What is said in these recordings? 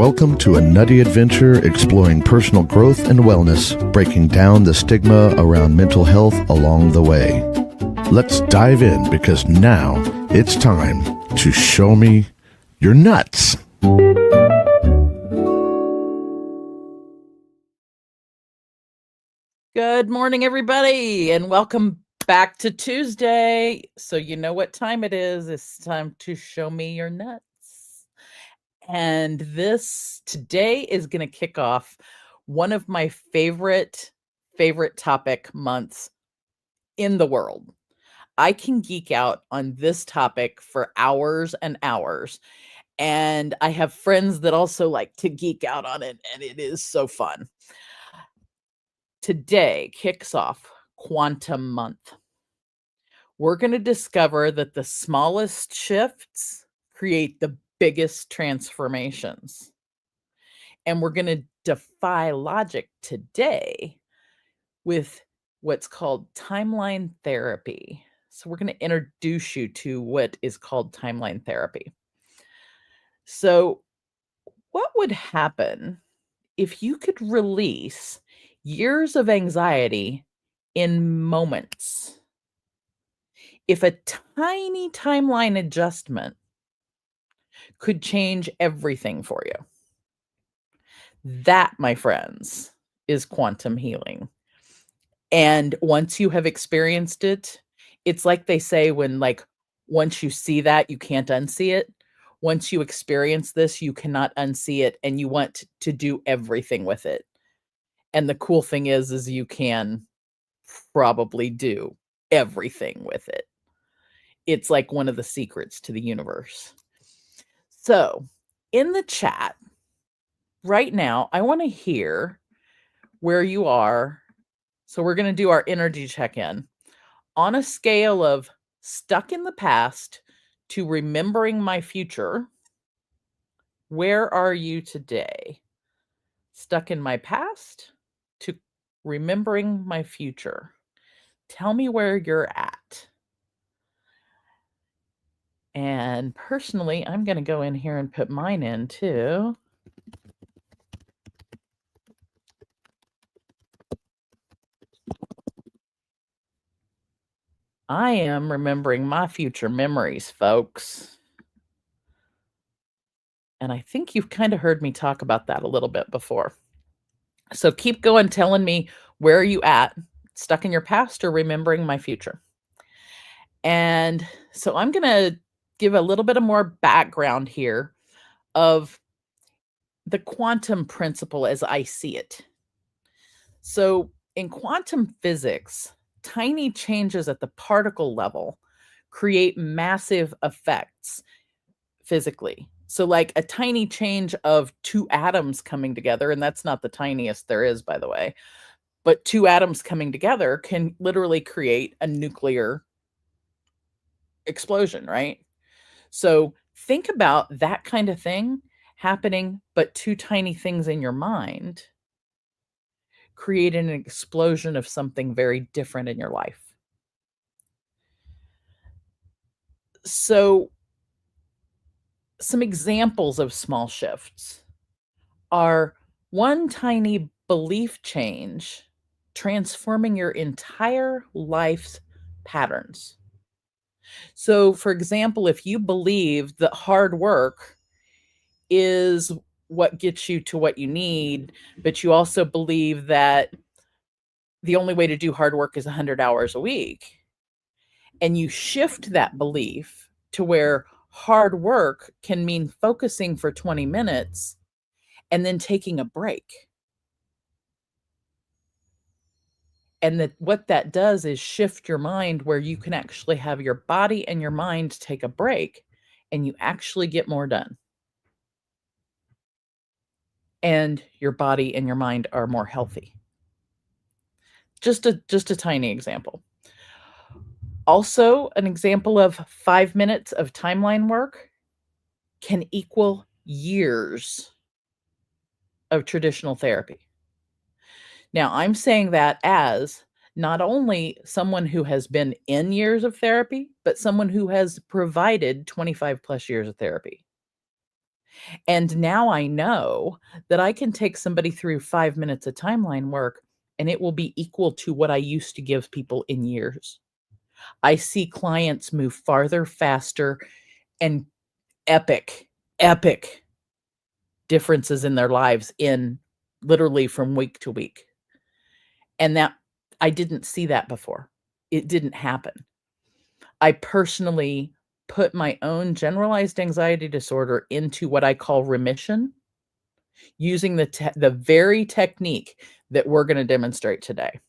Welcome to a nutty adventure exploring personal growth and wellness, breaking down the stigma around mental health along the way. Let's dive in because now it's time to show me your nuts. Good morning, everybody, and welcome back to Tuesday. So you know what time it is. It's time to show me your nuts. And this today is going to kick off one of my favorite topic months in the world. I can geek out on this topic for hours and hours. And I have friends that also like to geek out on it, and it is so fun. Today kicks off Quantum Month. We're going to discover that the smallest shifts create the biggest transformations. And we're going to defy logic today with what's called timeline therapy. So we're going to introduce you to what is called timeline therapy. So what would happen if you could release years of anxiety in moments? If a tiny timeline adjustment could change everything for you. That, my friends, is quantum healing. And once you have experienced it, it's like they say when once you see that, you can't unsee it. Once you experience this, you cannot unsee it, and you want to do everything with it. And the cool thing is you can probably do everything with it. It's like one of the secrets to the universe. So in the chat right now, I want to hear where you are. So we're going to do our energy check-in on a scale of stuck in the past to remembering my future. Where are you today? Stuck in my past to remembering my future. Tell me where you're at. And personally, I'm going to go in here and put mine in too. I am remembering my future memories, folks. And I think you've kind of heard me talk about that a little bit before. So keep going, telling me where are you at, stuck in your past or remembering my future. And so I'm going to give a little bit of more background here of the quantum principle as I see it. So in quantum physics, tiny changes at the particle level create massive effects physically. So like a tiny change of two atoms coming together, and that's not the tiniest there is, by the way, but two atoms coming together can literally create a nuclear explosion, right? So think about that kind of thing happening, but two tiny things in your mind create an explosion of something very different in your life. So some examples of small shifts are one tiny belief change transforming your entire life's patterns. So, for example, if you believe that hard work is what gets you to what you need, but you also believe that the only way to do hard work is 100 hours a week, and you shift that belief to where hard work can mean focusing for 20 minutes and then taking a break. And what that does is shift your mind where you can actually have your body and your mind take a break and you actually get more done. And your body and your mind are more healthy. Just a tiny example. Also, an example of 5 minutes of timeline work can equal years of traditional therapy. Now, I'm saying that as not only someone who has been in years of therapy, but someone who has provided 25 plus years of therapy. And now I know that I can take somebody through 5 minutes of timeline work, and it will be equal to what I used to give people in years. I see clients move farther, faster, and epic differences in their lives in literally from week to week. And that I didn't see that before. It didn't happen. I personally put my own generalized anxiety disorder into what I call remission using the very technique that we're going to demonstrate today.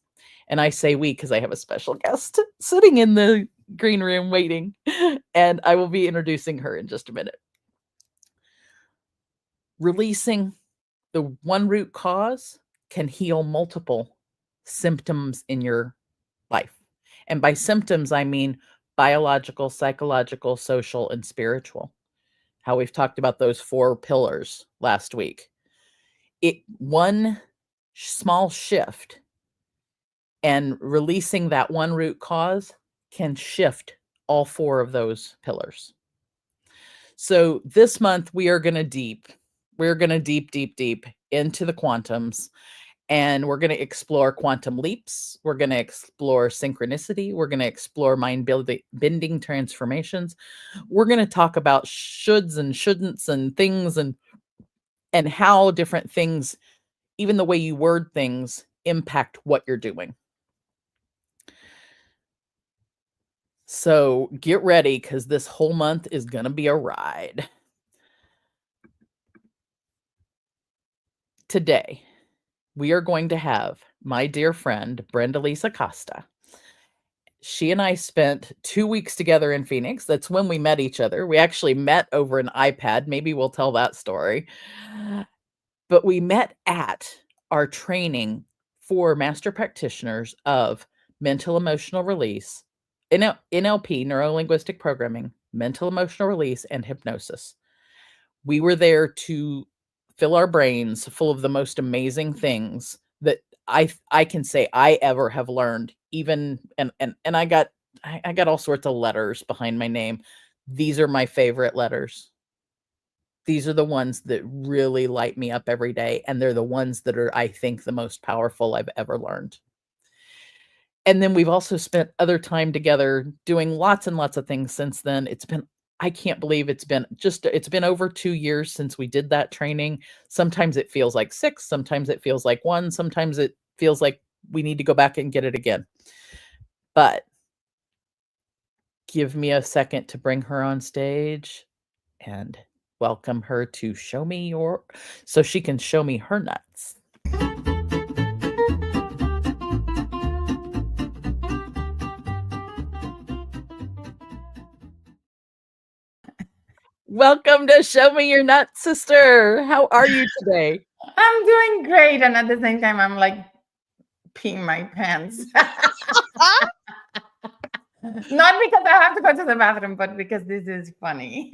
And I say we because I have a special guest sitting in the green room waiting, and I will be introducing her in just a minute. Releasing the one root cause can heal multiple symptoms in your life. And by symptoms, I mean biological, psychological, social, and spiritual. How we've talked about those 4 pillars last week. One small shift and releasing that one root cause can shift all 4 of those pillars. So this month we're going to deep into the quantums, and we're going to explore quantum leaps. We're going to explore synchronicity. We're going to explore mind bending transformations. We're going to talk about shoulds and shouldn'ts and things and how different things, even the way you word things, impact what you're doing. So get ready, because this whole month is going to be a ride. Today, we are going to have my dear friend, Brenda Lisa Costa. She and I spent 2 weeks together in Phoenix. That's when we met each other. We actually met over an iPad. Maybe we'll tell that story. But we met at our training for master practitioners of mental emotional release, NLP, neuro-linguistic programming, mental emotional release, and hypnosis. We were there to fill our brains full of the most amazing things that I can say I ever have learned. Even and I got all sorts of letters behind my name. These are my favorite letters. These are the ones that really light me up every day, and they're the ones that are, I think, the most powerful I've ever learned. And then we've also spent other time together doing lots and lots of things since then. I can't believe it's been over 2 years since we did that training. Sometimes it feels like 6, sometimes it feels like 1, sometimes it feels like we need to go back and get it again. But give me a second to bring her on stage and welcome her to so she can show me her nuts. Welcome to Show Me Your Nuts, sister. How are you today? I'm doing great, and at the same time, I'm like peeing my pants. Not because I have to go to the bathroom, but because this is funny.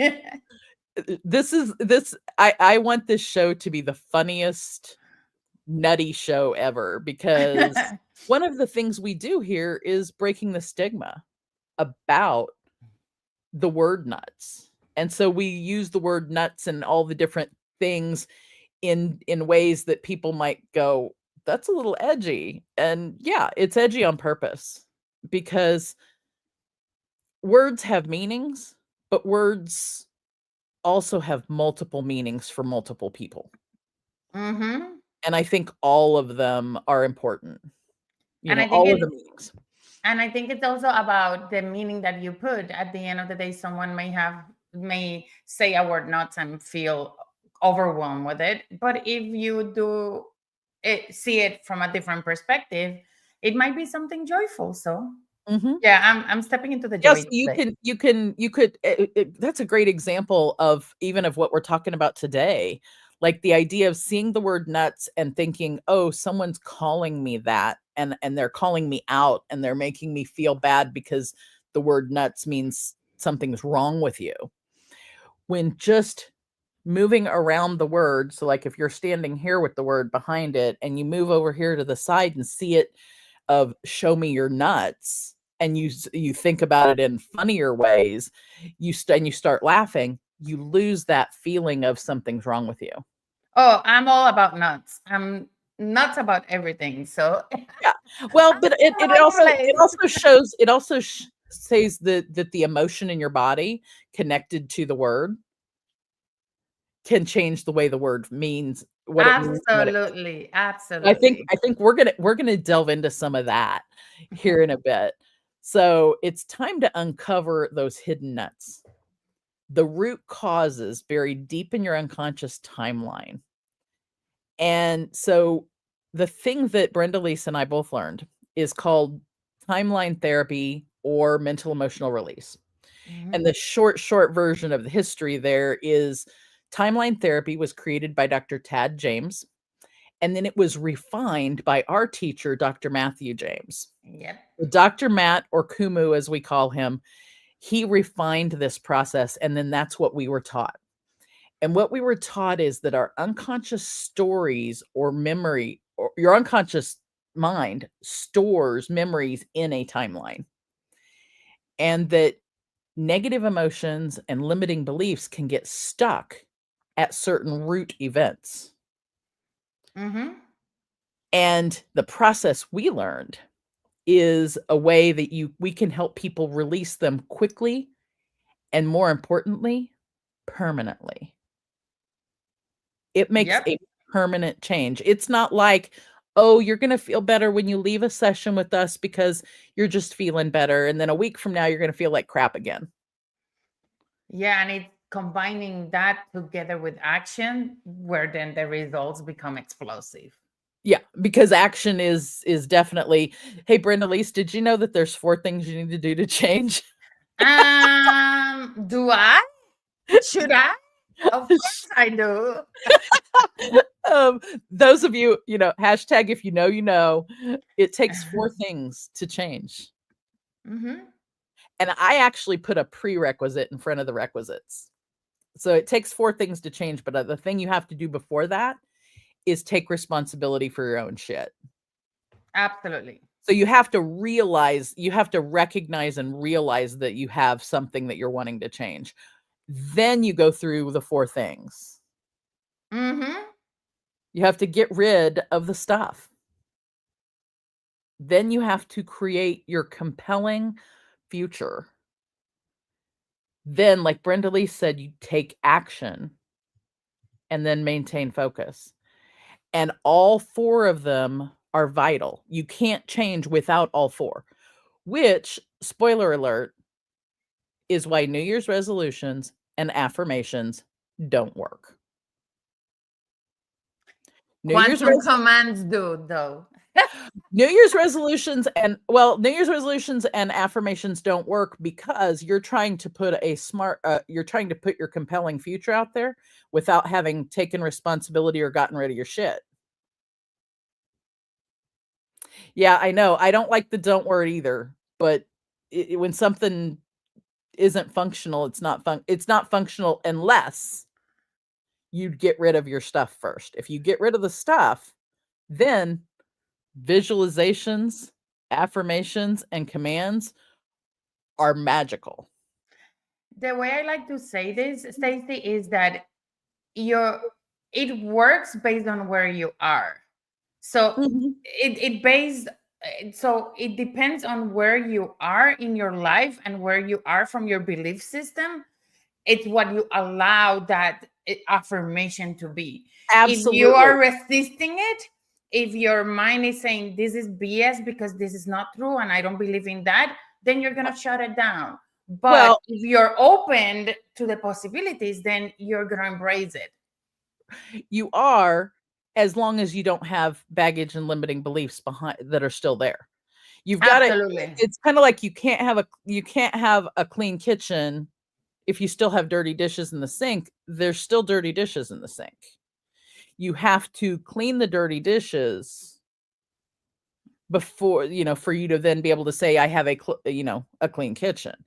I want this show to be the funniest nutty show ever, because one of the things we do here is breaking the stigma about the word nuts. And so we use the word nuts and all the different things in ways that people might go, that's a little edgy. And yeah, it's edgy on purpose, because words have meanings, but words also have multiple meanings for multiple people. Mm-hmm. And I think all of them are important. All of the meanings. And I think it's also about the meaning that you put. At the end of the day, someone may say a word nuts and feel overwhelmed with it. But if you do see it from a different perspective, it might be something joyful. So yeah, I'm stepping into the joy. Yes, you could. That's a great example of what we're talking about today. Like the idea of seeing the word nuts and thinking, oh, someone's calling me that, and they're calling me out, and they're making me feel bad because the word nuts means something's wrong with you. When just moving around the word, so like if you're standing here with the word behind it and you move over here to the side and see it of show me your nuts, and you think about it in funnier ways, you start laughing, you lose that feeling of something's wrong with you. Oh, I'm all about nuts. I'm nuts about everything. So Yeah. Well, I'm but in the right it place. also shows says that the emotion in your body connected to the word can change the way the word means what it means and what it does. Absolutely. Absolutely. I think we're gonna delve into some of that here in a bit. So it's time to uncover those hidden nuts, the root causes buried deep in your unconscious timeline. And so the thing that Brenda Lise and I both learned is called timeline therapy or mental emotional release. And Mhm. the short version of the history there is timeline therapy was created by Dr. Tad James, and then it was refined by our teacher, Dr. Matthew James. Yep. Dr. Matt, or Kumu as we call him, he refined this process, and then that's what we were taught. And what we were taught is that our unconscious stories or memory, or your unconscious mind stores memories in a timeline, and that negative emotions and limiting beliefs can get stuck at certain root events. Mhm. And the process we learned is a way that we can help people release them quickly and, more importantly, permanently. It makes Yep. a permanent change. It's not like, "Oh, you're gonna feel better when you leave a session with us because you're just feeling better, and then a week from now, you're gonna feel like crap again." Yeah, and it's combining that together with action where then the results become explosive. Yeah, because action is definitely, "Hey, Brenda Lise, did you know that there's 4 things you need to do to change?" Do I? Should I? Of course I do. Um, those of you, hashtag if you know, you know, it takes 4 things to change. Mhm. And I actually put a prerequisite in front of the requisites. So it takes 4 things to change, but the thing you have to do before that is take responsibility for your own shit. Absolutely. So you have to recognize and realize that you have something that you're wanting to change. Then you go through the 4 things. Mhm. You have to get rid of the stuff. Then you have to create your compelling future. Then, like Brenda Lee said, you take action and then maintain focus. And all 4 of them are vital. You can't change without all 4, which, spoiler alert, is why New Year's resolutions and affirmations don't work. New Year's Quantum res commands do though. New Year's resolutions and affirmations don't work because you're trying to put your compelling future out there without having taken responsibility or gotten rid of your shit. Yeah, I know. I don't like the "don't" word either, but when something isn't functional, it's not functional unless you get rid of your stuff first. If you get rid of the stuff, then visualizations, affirmations, and commands are magical. The way I like to say this, Stacey, is that your it works based on where you are. So Mhm. it depends on where you are in your life and where you are from your belief system. It's what you allow that affirmation to be. If you Absolutely. are resisting it, if your mind is saying this is BS because this is not true and I don't believe in that, then you're gonna shut it down. But Well, if you're open to the possibilities, then you're gonna embrace it. you are, as long as you don't have baggage and limiting beliefs behind that are still there. You've gotta Absolutely. It's kinda like you can't have a clean kitchen if you still have dirty dishes in the sink. There's still dirty dishes in the sink. You have to clean the dirty dishes before, for you to then be able to say, "I have a clean kitchen."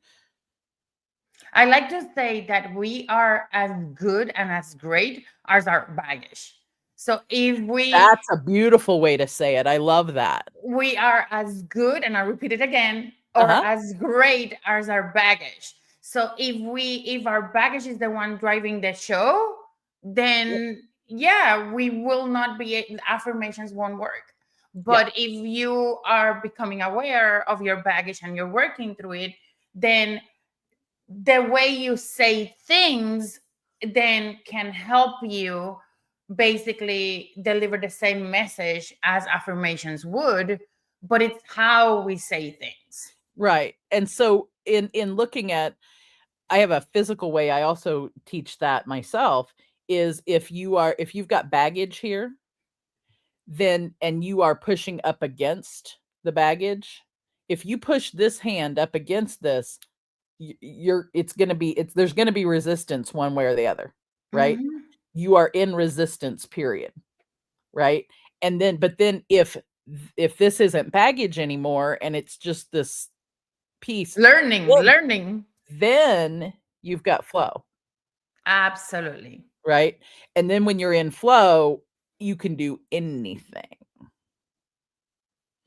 I like to say that we are as good and as great as our baggage. So if That's a beautiful way to say it. I love that. we are as good, and I repeat it again, or Uh-huh. as great as our baggage. So if our baggage is the one driving the show, then yeah, we will not be, affirmations won't work. But if you are becoming aware of your baggage and you're working through it, then the way you say things then can help you basically deliver the same message as affirmations would, but it's how we say things. Right. And so in looking at, I have a physical way I also teach that myself, is if you've got baggage here, then and you are pushing up against the baggage, if you push this hand up against this, it's going to be, there's going to be resistance one way or the other, right? Mhm. You are in resistance, period, right? And then, but then if this isn't baggage anymore and it's just this piece, Learning. then you've got flow, Absolutely. right? And then when you're in flow, you can do anything.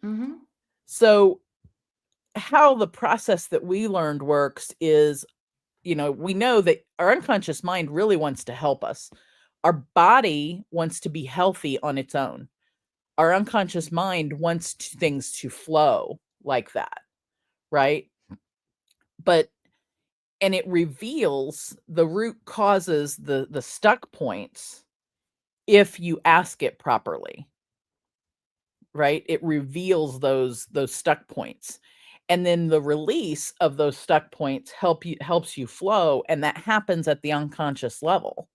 Mhm. So how the process that we learned works is, we know that our unconscious mind really wants to help us. Our body wants to be healthy on its own. Our unconscious mind wants things to flow like that, right? And it reveals the root causes, the stuck points, if you ask it properly, right? It reveals those stuck points. And then the release of those stuck points helps you flow, and that happens at the unconscious level.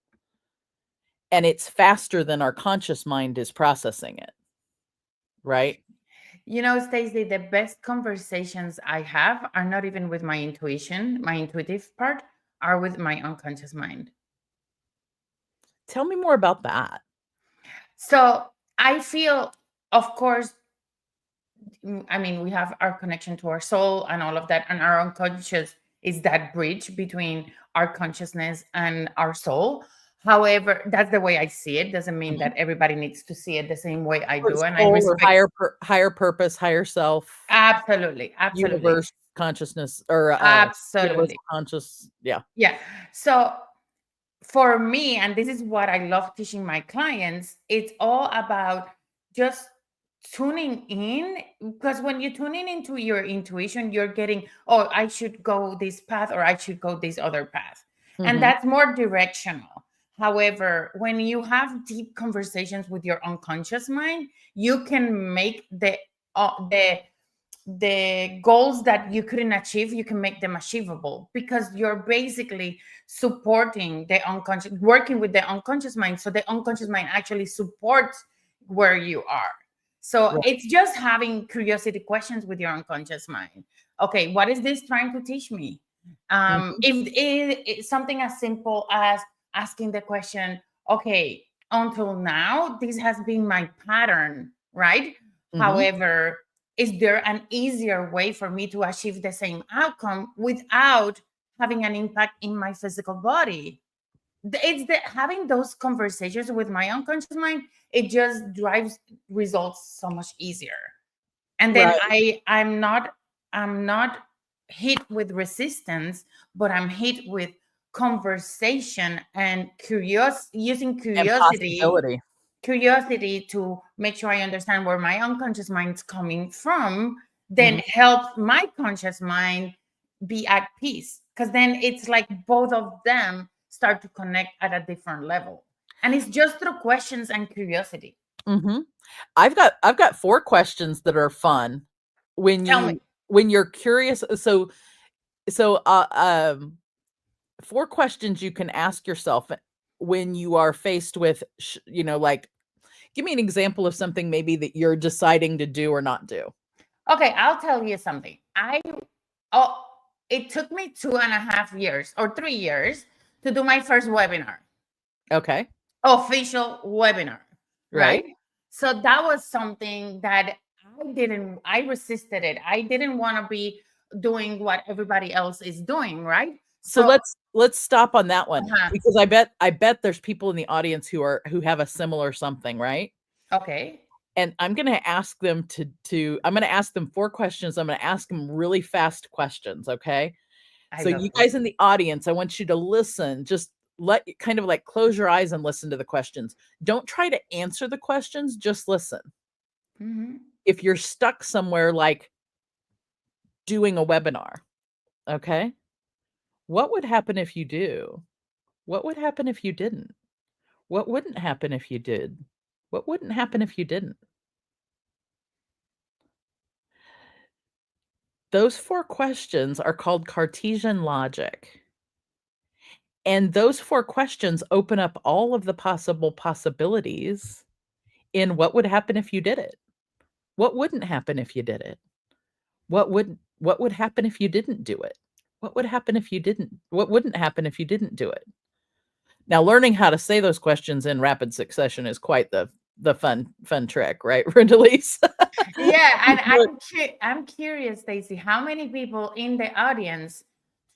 And it's faster than our conscious mind is processing it, right? Stacey, the best conversations I have are not even with my intuition, my intuitive part, are with my unconscious mind. Tell me more about that. So I feel, of course, I mean, we have our connection to our soul and all of that, and our unconscious is that bridge between our consciousness and our soul. However, that's the way I see it. Doesn't mean that everybody needs to see it the same way I Or do, and I soul, or respect. higher purpose, higher self, Absolutely, absolutely, universe consciousness, or universal absolutely. conscious. Yeah. Yeah. So for me, and this is what I love teaching my clients, it's all about just tuning in, because when you tune in into your intuition, you're getting, oh, I should go this path or I should go this other path. And Mhm. that's more directional. However, when you have deep conversations with your unconscious mind, you can make the goals that you couldn't achieve, you can make them achievable, because you're basically supporting the unconscious, working with the unconscious mind, so the unconscious mind actually supports where you are. So Right. it's just having curiosity questions with your unconscious mind. Okay, what is this trying to teach me? Mhm. If it's something as simple as asking the question, okay, until now this has been my pattern, right? Mhm. However, is there an easier way for me to achieve the same outcome without having an impact in my physical body? It's the having those conversations with my unconscious mind, it just drives results so much easier. And then Right. I'm not hit with resistance, but I'm hit with conversation and using And curiosity to make sure I understand where my unconscious mind's coming from, then Mhm. help my conscious mind be at peace. Because then it's like both of them start to connect at a different level. And it's just through questions and curiosity. Mhm. I've got 4 questions that are fun when Tell me. you're curious. So 4 questions you can ask yourself when you are faced with, like, give me an example of something maybe that you're deciding to do or not do. Okay, I'll tell you something. Oh, it took me 2.5 years or 3 years to do my first webinar, Okay. official webinar, Right. right? So that was something that I resisted it. I didn't want to be doing what everybody else is doing, right? So So, let's stop on that one, uh-huh. because I bet there's people in the audience who have a similar something, right? Okay. And I'm gonna ask them I'm gonna ask them 4 questions. I'm gonna ask them really fast questions, okay? I So love you this. guys in the audience, I want you to listen. Just kind of like close your eyes and listen to the questions. Don't try to answer the questions, just listen. If you're stuck somewhere like doing a webinar, okay? What would happen if you do? What would happen if you didn't? What wouldn't happen if you did? What wouldn't happen if you didn't? Those 4 questions are called Cartesian logic. And those 4 questions open up all of the possible possibilities in what would happen if you did it? What wouldn't happen if you did it? What would happen if you didn't do it? What would happen if you didn't? What wouldn't happen if you didn't do it? Now, learning how to say those questions in rapid succession is quite the fun trick, right, Rendelise? Yeah, and I'm curious, Stacy, how many people in the audience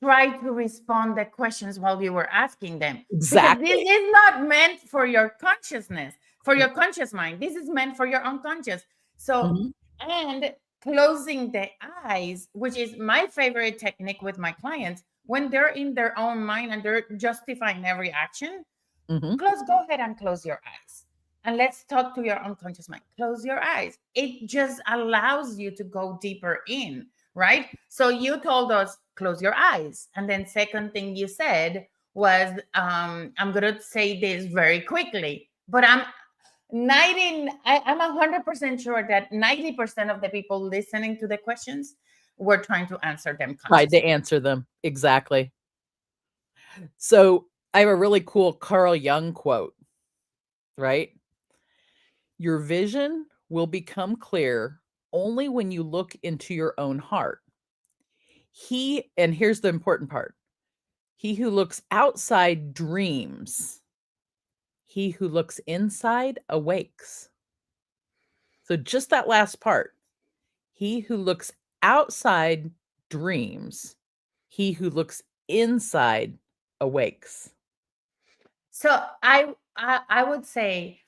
try to respond the questions while you were asking them? Because this Exactly. is not meant for your consciousness, for your conscious mind. This is meant for your unconscious. So, Mhm, and closing the eyes, which is my favorite technique with my clients, when they're in their own mind and they're justifying every action, mhm. go ahead and close your eyes. And let's talk to your unconscious mind. Close your eyes. It just allows you to go deeper in, right? So you told us close your eyes. And then second thing you said was I'm gonna say this very quickly, but I'm 100% sure that 90% of the people listening to the questions were trying to answer them Tried to consciously. answer them. Exactly. So, I have a really cool Carl Jung quote, right? Your vision will become clear only when you look into your own heart. And here's the important part. He who looks outside dreams. He who looks inside awakes. So just that last part. He who looks outside dreams. He who looks inside awakes. So I would say,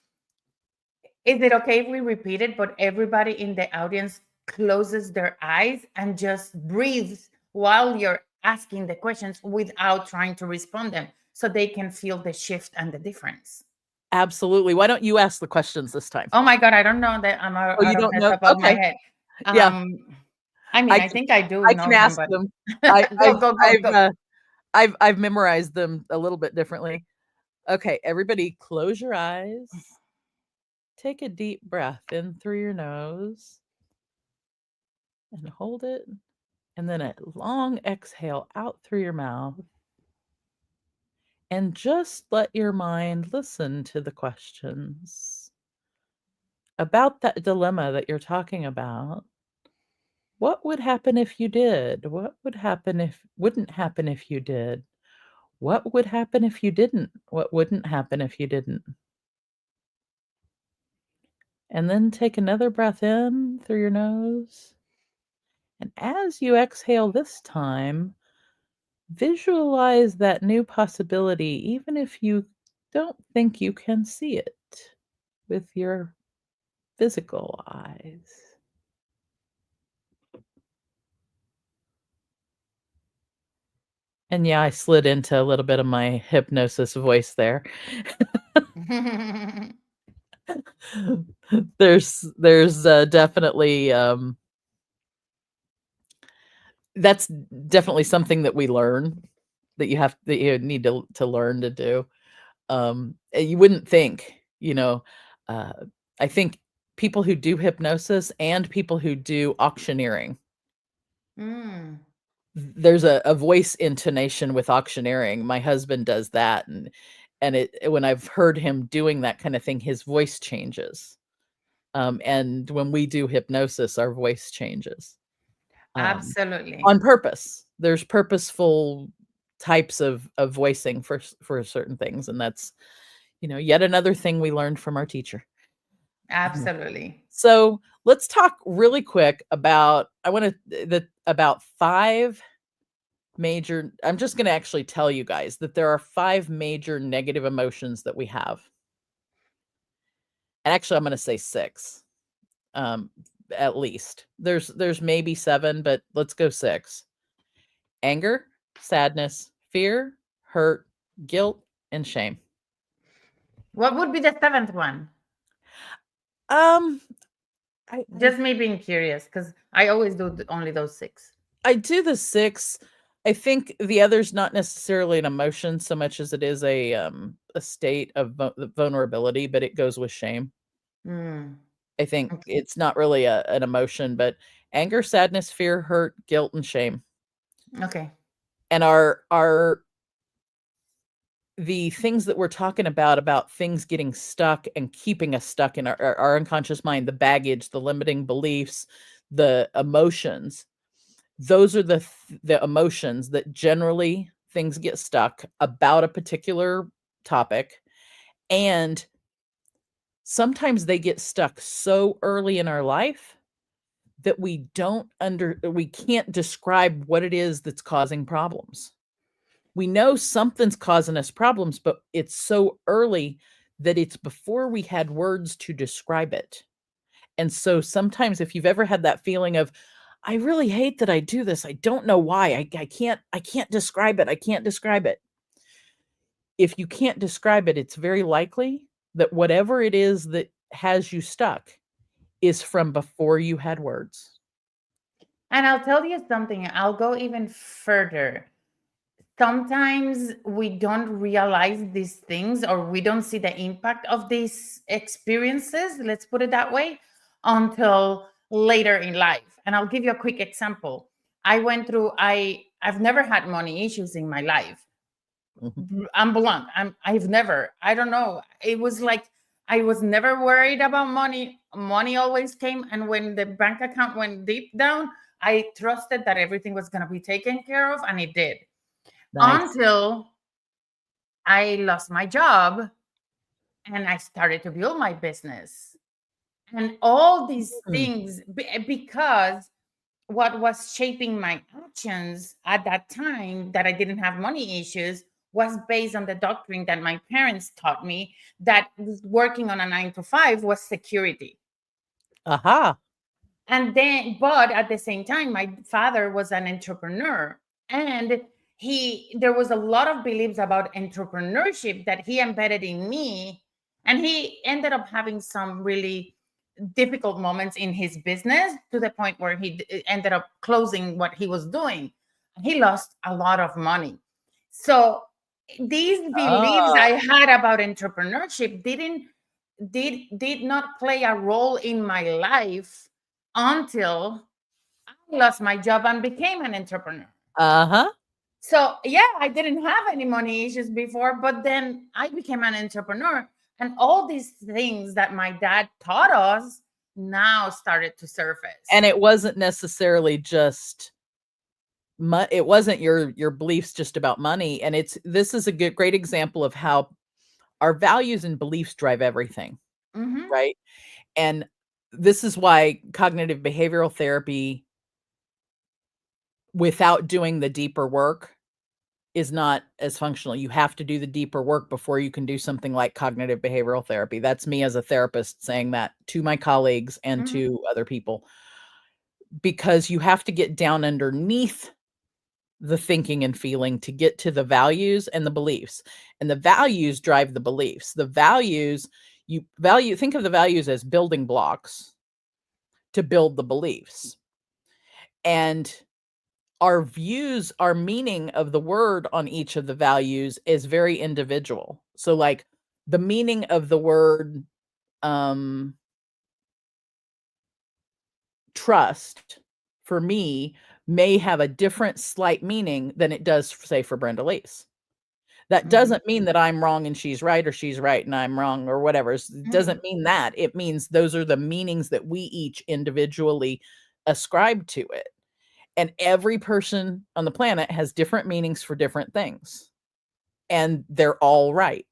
is it okay if we repeat it, but everybody in the audience closes their eyes and just breathes while you're asking the questions without trying to respond them so they can feel the shift and the difference? Absolutely. Why don't you ask the questions this time? Oh my God, I don't know that. I'm out Oh, you of don't the know? top of my Okay. head. Yeah. Um, I mean, I I can think I do I know can them, ask but them. go, go, go, go. I've memorized them a little bit differently. Okay, everybody close your eyes. Take a deep breath in through your nose and hold it, and then a long exhale out through your mouth. And just let your mind listen to the questions about that dilemma that you're talking about. What would happen if you did? What would happen if wouldn't happen if you did? What would happen if you didn't? What wouldn't happen if you didn't? And then take another breath in through your nose. And as you exhale this time, visualize that new possibility, even if you don't think you can see it with your physical eyes. And yeah, I slid into a little bit of my hypnosis voice there. There's definitely that's definitely something that we learn that you need to learn to do. You wouldn't think, uh, I think people who do hypnosis and people who do auctioneering, Mm. there's a voice intonation with auctioneering. My husband does that, and when I've heard him doing that kind of thing, his voice changes. And when we do hypnosis, our voice changes. Absolutely. On purpose. There's purposeful types of voicing for certain things, and that's, yet another thing we learned from our teacher. Absolutely. So, let's talk really quick about about 5 major I'm just gonna actually tell you guys that there are 5 major negative emotions that we have. And actually, I'm gonna say 6, um, at least. There's maybe 7, but let's go 6. Anger, sadness, fear, hurt, guilt, and shame. What would be the seventh one? Um, I Just me being curious, because I always do only those six. I do the 6. I think the other's not necessarily an emotion so much as it is a state of vulnerability, but it goes with shame. Mm, I think okay. it's not really an emotion, but anger, sadness, fear, hurt, guilt, and shame. Okay. And the things that we're talking about things getting stuck and keeping us stuck in our unconscious mind, the baggage, the limiting beliefs, the emotions, those are the emotions that generally things get stuck about a particular topic, and sometimes they get stuck so early in our life that we can't describe what it is that's causing problems. We know something's causing us problems, but it's so early that it's before we had words to describe it. And so sometimes if you've ever had that feeling of, I really hate that I do this. I don't know why. I can't describe it. I can't describe it. If you can't describe it, it's very likely that whatever it is that has you stuck is from before you had words. And I'll tell you something, I'll go even further. Sometimes we don't realize these things, or we don't see the impact of these experiences, let's put it that way, until later in life. And I'll give you a quick example. I've never had money issues in my life. Mhm. I'm blunt. I don't know. It was like I was never worried about money. Money always came. And when the bank account went deep down, I trusted that everything was going to be taken care of. And it did, Nice. until I lost my job and I started to build my business. And all these Mm. things, because what was shaping my actions at that time, that I didn't have money issues, was based on the doctrine that my parents taught me, that working on a 9 to 5 was security. Aha. And then, but at the same time, my father was an entrepreneur, and there was a lot of beliefs about entrepreneurship that he embedded in me. And he ended up having some really difficult moments in his business, to the point where he ended up closing what he was doing. He lost a lot of money. So these beliefs Ah. I had about entrepreneurship did not play a role in my life until I lost my job and became an entrepreneur. Uh-huh. So yeah, I didn't have any money issues before, but then I became an entrepreneur, and all these things that my dad taught us now started to surface. And it wasn't necessarily just it wasn't your beliefs just about money, and this is a great example of how our values and beliefs drive everything, Hmm. right? And this is why cognitive behavioral therapy, without doing the deeper work, is not as functional. You have to do the deeper work before you can do something like cognitive behavioral therapy. That's me as a therapist saying that to my colleagues and Hmm. to other people, because you have to get down underneath the thinking and feeling to get to the values and the beliefs. And the values drive the beliefs. The values, think of the values as building blocks to build the beliefs. And our meaning of the word on each of the values is very individual. So like the meaning of the word um trust for me may have a different slight meaning than it does, say, for Brenda Lee's. That Hmm. doesn't mean that I'm wrong and she's right, or she's right and I'm wrong, or whatever. It Hmm. doesn't mean that. It means those are the meanings that we each individually ascribe to it. And every person on the planet has different meanings for different things, and they're all right.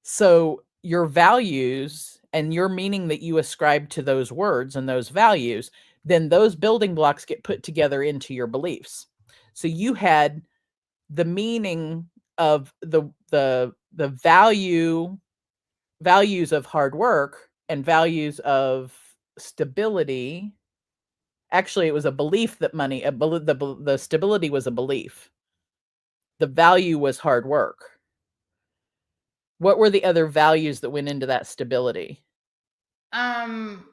So your values and your meaning that you ascribe to those words and those values, then those building blocks get put together into your beliefs. So you had the meaning of the values of hard work and values of stability Actually, it was a belief that the stability was a belief. The value was hard work. What were the other values that went into that stability? Um,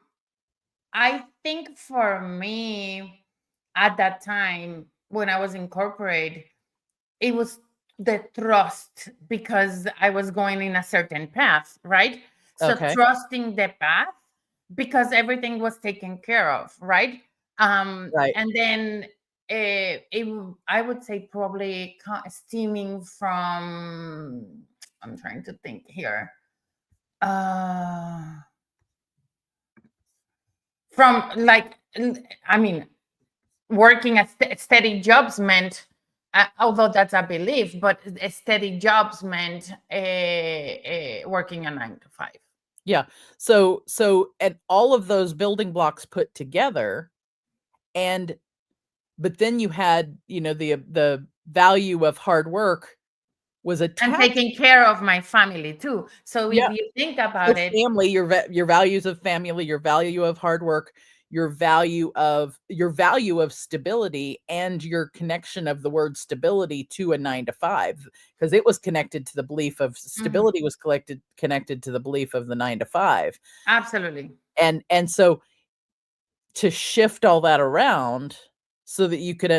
I think for me at that time when I was in corporate, it was the trust because I was going in a certain path, right? So Okay. trusting the path because everything was taken care of, right? Right. And then I would say probably stemming from, I'm trying to think here. From like, I mean, working at steady jobs meant, although that's a belief, but steady jobs meant working a 9 to 5. Yeah. So and all of those building blocks put together, but then you had, the value of hard work was And attached. taking care of my family too. So Yeah. if you think So about it, family, your values of family, your value of hard work, your value of stability, and your connection of the word stability to a 9 to 5, because it was connected to the belief of stability was connected to the belief of the 9 to 5. absolutely. And so to shift all that around so that you could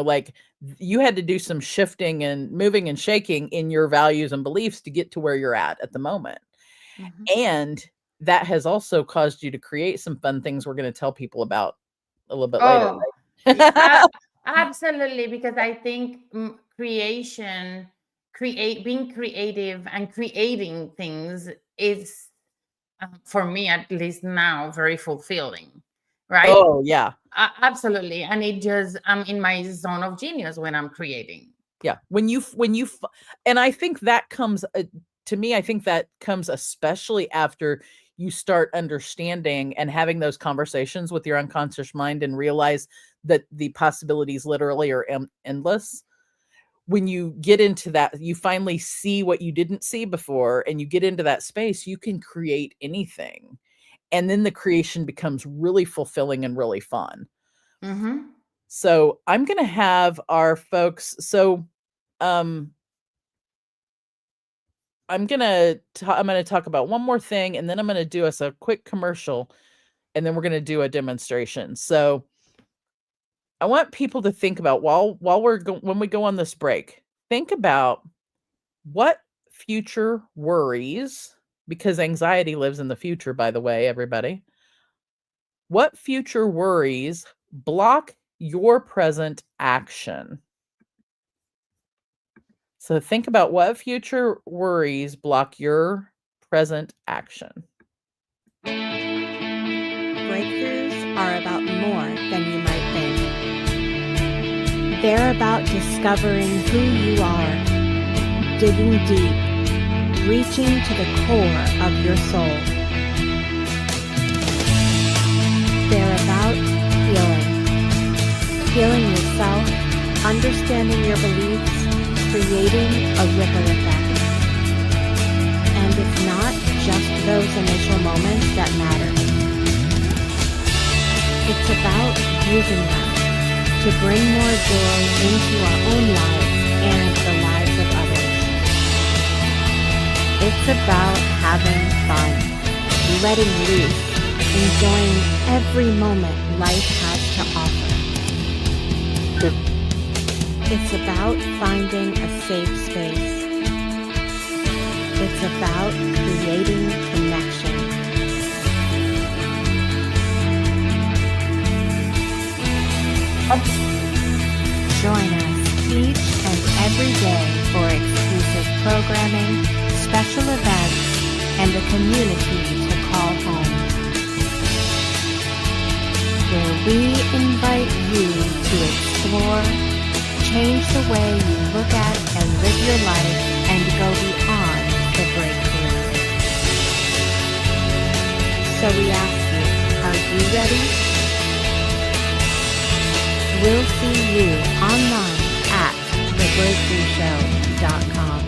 like you had to do some shifting and moving and shaking in your values and beliefs to get to where you're at the moment. Mhm. And that has also caused you to create some fun things we're going to tell people about a little bit later. Oh, Right? absolutely. Because I think being creative and creating things is, for me at least now, very fulfilling, right? Oh, yeah. Absolutely. And it just, I'm in my zone of genius when I'm creating. Yeah. And I think that comes to me, I think that comes especially after you start understanding and having those conversations with your unconscious mind and realize that the possibilities literally are endless. When you get into that, you finally see what you didn't see before, and you get into that space, you can create anything. And then the creation becomes really fulfilling and really fun. Mm-hmm. So I'm going to have our folks. Um, I'm going to talk about one more thing, and then I'm going to do us a quick commercial, and then we're going to do a demonstration. So I want people to think about while when we go on this break, think about what future worries, because anxiety lives in the future, by the way, everybody. What future worries block your present action? So think about what future worries block your present action. Breakthroughs are about more than you might think. They're about discovering who you are, digging deep, reaching to the core of your soul. They're about healing yourself, understanding your beliefs, creating a ripple effect. And it's not just those initial moments that matter. It's about using them to bring more joy into our own lives and the lives of others. It's about having fun, letting loose, enjoying every moment life has to offer. It's about finding a safe space. It's about creating connection. Join us each and every day for exclusive programming, special events, and a community to call home, where we invite you to explore, change the way you look at and live your life, and go beyond the breakthrough. So we ask you, are you ready? We'll see you online at thebreakthroughshow.com.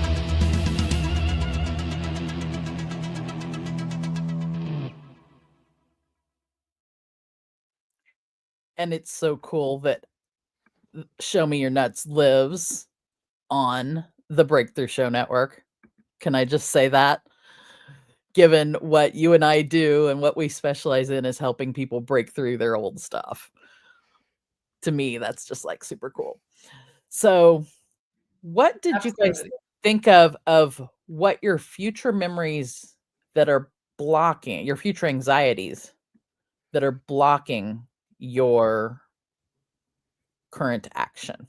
And it's so cool that Show Me Your Nuts lives on the Breakthrough Show Network. Can I just say that? Given what you and I do and what we specialize in is helping people break through their old stuff. To me, that's just like super cool. So, what did you guys Absolutely. think of what your future memories that are blocking, your future anxieties that are blocking your current action?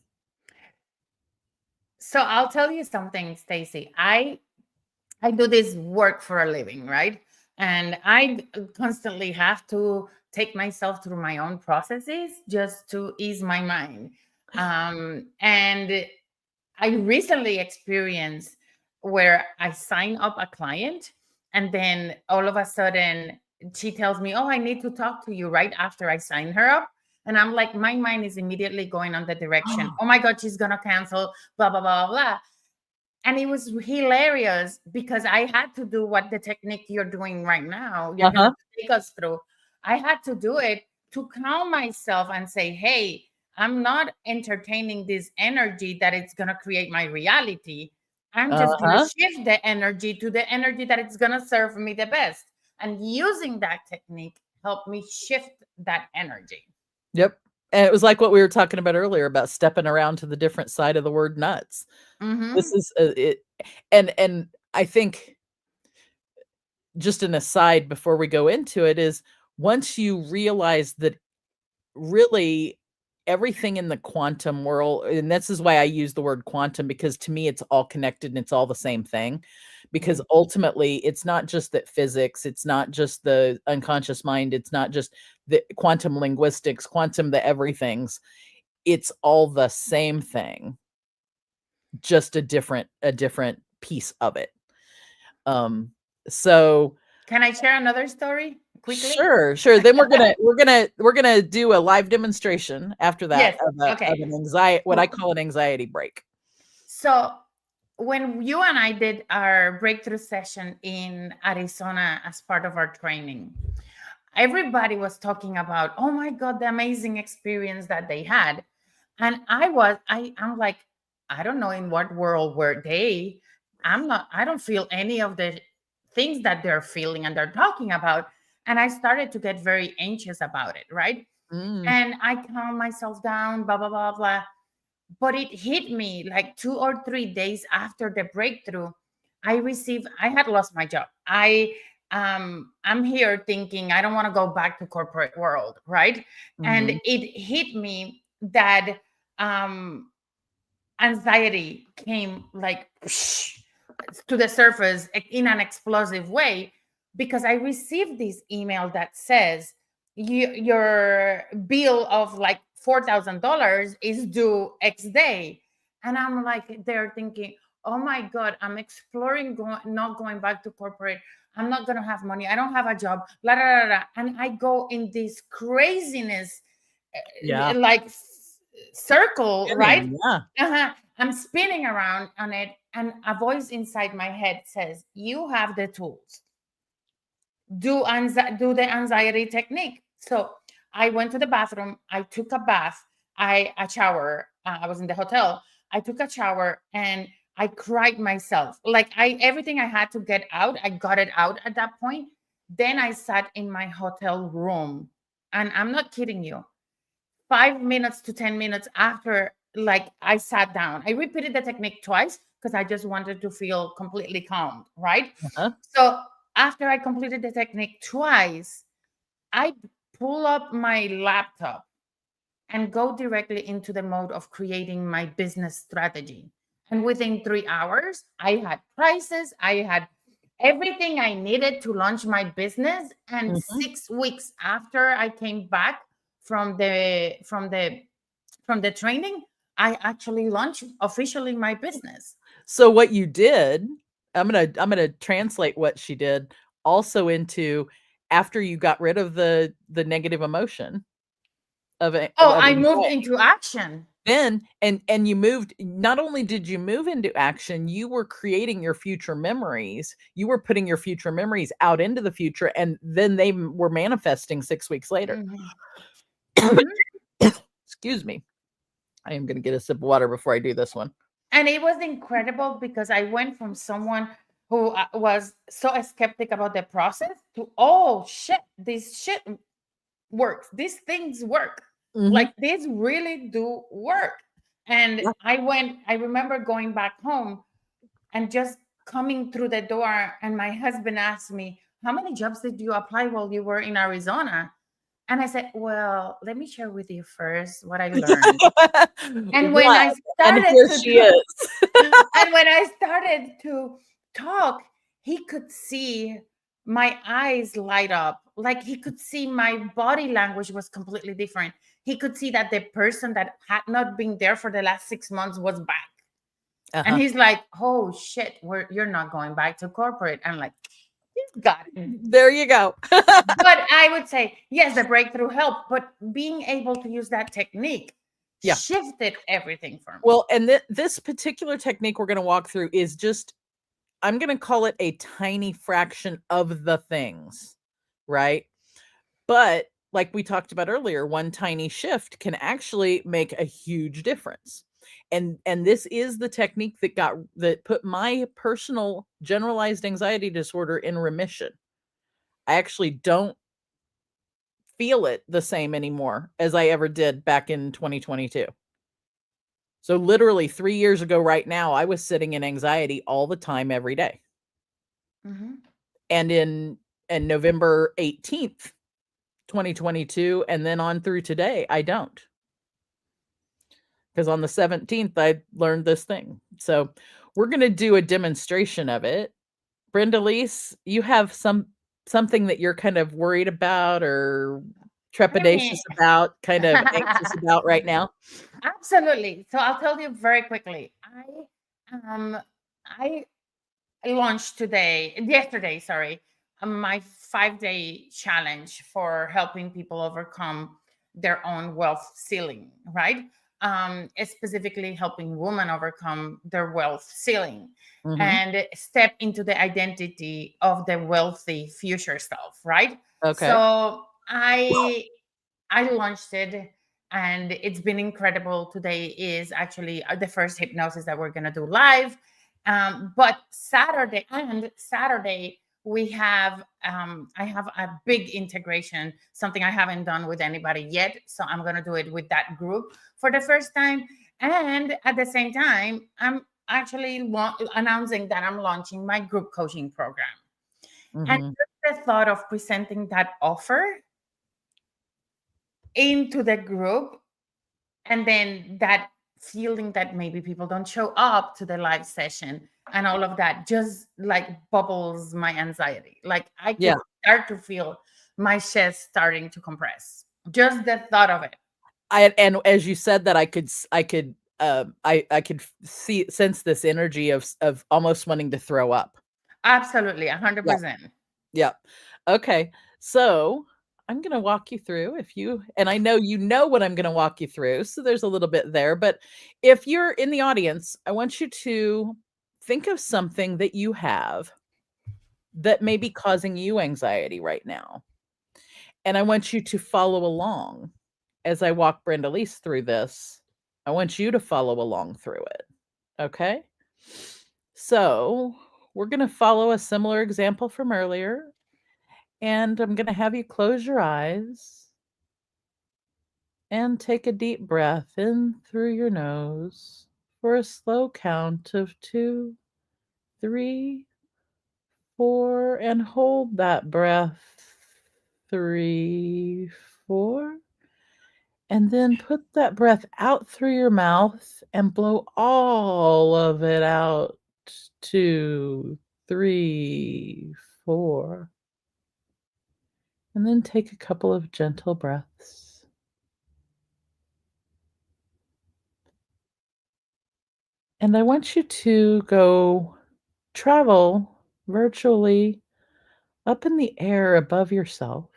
So I'll tell you something, Stacy. I do this work for a living, right? And I constantly have to take myself through my own processes just to ease my mind. And I recently experienced where I sign up a client and then all of a sudden she tells me, "Oh, I need to talk to you," right after I sign her up. And I'm like, my mind is immediately going on the direction, "Oh my God, she's going to cancel, blah, blah, blah, blah." And it was hilarious because I had to do what the technique you're doing right now, you're going to take us through. I had to do it to calm myself and say, "Hey, I'm not entertaining this energy that it's going to create my reality. I'm just going to shift the energy to the energy that it's going to serve me the best." And using that technique helped me shift that energy. Yep. And it was like what we were talking about earlier about stepping around to the different side of the word nuts. This is it. And I think just an aside before we go into it is once you realize that really everything in the quantum world, and this is why I use the word quantum, because to me it's all connected and it's all the same thing. Because ultimately it's not just that physics, it's not just the unconscious mind, it's not just the quantum linguistics, quantum the everythings. It's all the same thing, just a different piece of it. So can I share another story quickly? Sure. Then we're gonna do a live demonstration after that of an anxiety, what I call an anxiety break. So when you and I did our breakthrough session in Arizona as part of our training, everybody was talking about, "Oh my God, the amazing experience that they had." And I'm like, I don't know in what world were they. I don't feel any of the things that they're feeling and they're talking about. And I started to get very anxious about it, right? And I calmed myself down, blah, blah, blah, blah. But it hit me like 2 or 3 days after the breakthrough. I had lost my job. I'm here thinking I don't want to go back to corporate world, right? And it hit me that anxiety came like to the surface in an explosive way, because I received this email that says your bill of like $4,000 is due X day. And I'm like, they're thinking, "Oh my God, I'm exploring not going back to corporate. I'm not going to have money. I don't have a job. La, la, la, la." And I go in this craziness, like circle, right? I'm spinning around on it. And a voice inside my head says, "You have the tools. Do the anxiety technique." So I went to the bathroom. I took a bath. A shower. I was in the hotel. I took a shower and I cried myself. Like everything I had to get out, I got it out at that point. Then I sat in my hotel room, and I'm not kidding you. 5 minutes to 10 minutes after, like, I sat down, I repeated the technique twice because I just wanted to feel completely calm, right? So after I completed the technique twice, I pull up my laptop and go directly into the mode of creating my business strategy. And within 3 hours, I had prices, I had everything I needed to launch my business. And 6 weeks after I came back from the training, I actually launched officially my business. So what you did, I'm gonna translate what she did also into after you got rid of the negative emotion of it. I moved into action. Then and you moved, not only did you move into action, you were creating your future memories. You were putting your future memories out into the future, and then they were manifesting 6 weeks later. Excuse me. I am going to get a sip of water before I do this one. And it was incredible because I went from someone who was so skeptic about the process to, oh shit, this shit works. These things work. Like these really do work. And Yeah. I remember going back home and just coming through the door, and my husband asked me, how many jobs did you apply while you were in Arizona? And I said, well, let me share with you first what I learned. And when I And started here to she is. and when I started to talk, he could see my eyes light up. Like he could see my body language was completely different. He could see that the person that had not been there for the last 6 months was back. And he's like, oh shit, you're not going back to corporate. I'm like, you got it. There you go. But I would say, yes, the breakthrough helped, but being able to use that technique shifted everything for me. Well, and this particular technique we're going to walk through is just, I'm going to call it a tiny fraction of the things, right? But like we talked about earlier, one tiny shift can actually make a huge difference. And this is the technique that put my personal generalized anxiety disorder in remission. I actually don't feel it the same anymore as I ever did back in 2022. So literally 3 years ago right now, I was sitting in anxiety all the time, every day. And in November 18th, 2022, and then on through today, I don't. Because on the 17th, I learned this thing. So we're going to do a demonstration of it. Brenda-Lise, you have something that you're kind of worried about or trepidatious about, kind of anxious about right now? Absolutely. So I'll tell you very quickly. I launched yesterday, my 5-day challenge for helping people overcome their own wealth ceiling, right? Specifically helping women overcome their wealth ceiling and step into the identity of the wealthy future self, right? Okay. So I launched it, and it's been incredible. Today is actually the first hypnosis that we're going to do live. But Saturday we have I have a big integration, something I haven't done with anybody yet. So I'm going to do it with that group for the first time. And at the same time, I'm actually announcing that I'm launching my group coaching program. And just the thought of presenting that offer into the group, and then that feeling that maybe people don't show up to the live session and all of that just like bubbles my anxiety. Like I can start to feel my chest starting to compress. Just the thought of it. And as you said that, I could sense this energy of almost wanting to throw up. Absolutely, 100%. Yeah. Okay. So I'm going to walk you through and I know you know what I'm going to walk you through. So there's a little bit there, but if you're in the audience, I want you to think of something that you have that may be causing you anxiety right now. And I want you to follow along as I walk Brenda-Lise through this. I want you to follow along through it. Okay. So we're going to follow a similar example from earlier. And I'm going to have you close your eyes and take a deep breath in through your nose for a slow count of 2, 3, 4, and hold that breath. 3, 4. And then put that breath out through your mouth and blow all of it out. 2, 3, 4. And then take a couple of gentle breaths. And I want you to go travel virtually up in the air above yourself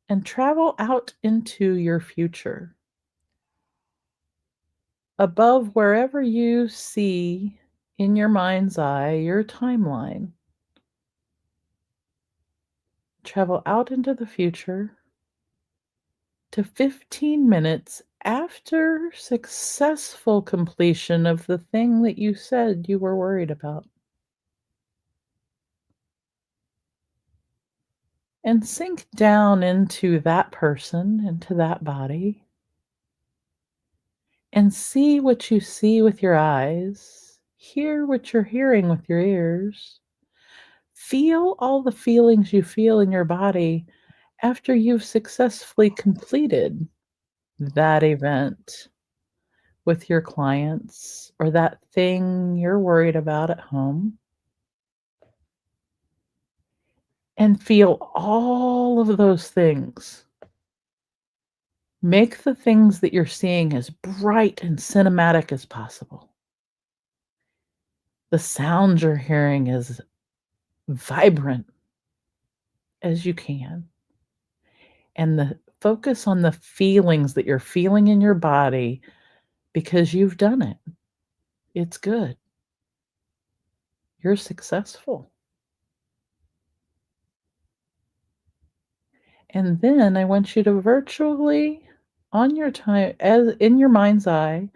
and travel out into your future. Above wherever you see in your mind's eye your timeline. Travel out into the future to 15 minutes after successful completion of the thing that you said you were worried about. And sink down into that person, into that body, and see what you see with your eyes, hear what you're hearing with your ears, feel all the feelings you feel in your body after you've successfully completed that event with your clients or that thing you're worried about at home. And feel all of those things. Make the things that you're seeing as bright and cinematic as possible. The sounds you're hearing as vibrant as you can. And focus on the feelings that you're feeling in your body because you've done it. It's good. You're successful. And then I want you to virtually, on your time, as in your mind's eye,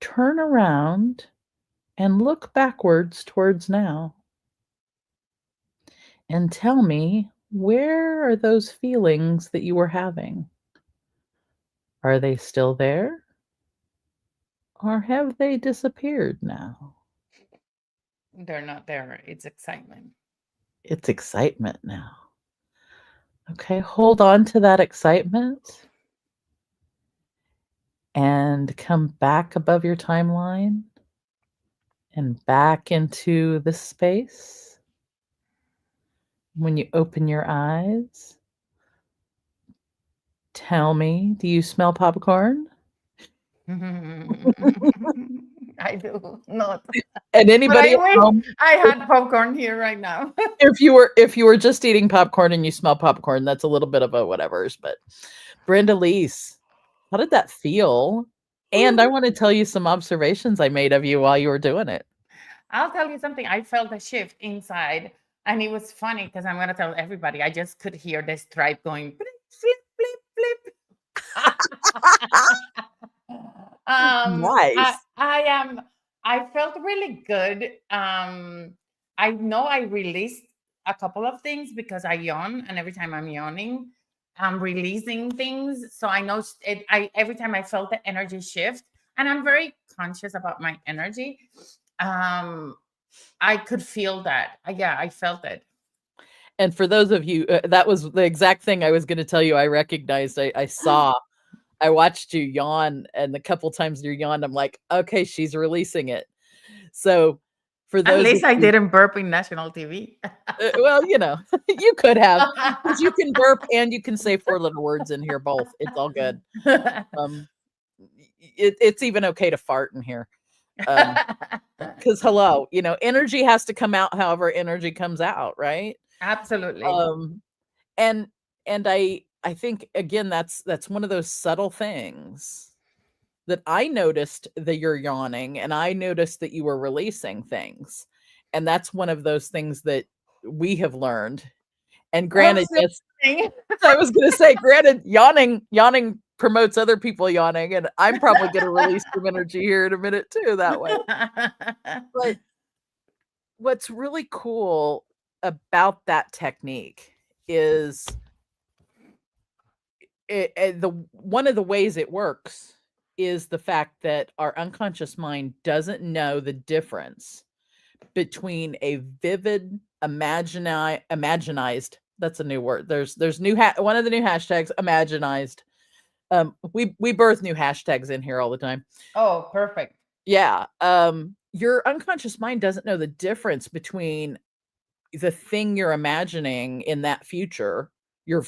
turn around and look backwards towards now. And tell me, where are those feelings that you were having? Are they still there? Or have they disappeared now? They're not there. It's excitement. It's excitement now. Okay, hold on to that excitement and come back above your timeline and back into this space. When you open your eyes, tell me, do you smell popcorn? I do not. And anybody I at wish home, I had popcorn here right now. if you were just eating popcorn and you smell popcorn, that's a little bit of a whatever's. But Brenda Leese, how did that feel? And I want to tell you some observations I made of you while you were doing it. I'll tell you something. I felt a shift inside, and it was funny because I'm going to tell everybody. I just could hear the stripe going flip, flip, flip, flip. Nice. I felt really good. I know I released a couple of things because I yawn, and every time I'm yawning, I'm releasing things. So I know every time I felt the energy shift, and I'm very conscious about my energy. I could feel that. Yeah, I felt it. And for those of you, that was the exact thing I was going to tell you. I recognized, I saw, I watched you yawn, and the couple times you yawned, I'm like, okay, she's releasing it. So for those, at least I didn't burp in national TV. Well, you know, you could have, because you can burp and you can say 4 little words in here both. It's all good. It's even okay to fart in here. Because hello, you know, energy has to come out however energy comes out, right? Absolutely. And I think again that's one of those subtle things that I noticed that you're yawning, and I noticed that you were releasing things. And that's one of those things that we have learned. And granted, yes, I was going to say, granted, yawning promotes other people yawning, and I'm probably going to release some energy here in a minute too that way. But what's really cool about that technique is one of the ways it works is the fact that our unconscious mind doesn't know the difference between a vivid imaginized, that's a new word. There's one of the new hashtags, imaginized. We birth new hashtags in here all the time. Oh, perfect. Yeah. Your unconscious mind doesn't know the difference between the thing you're imagining in that future, your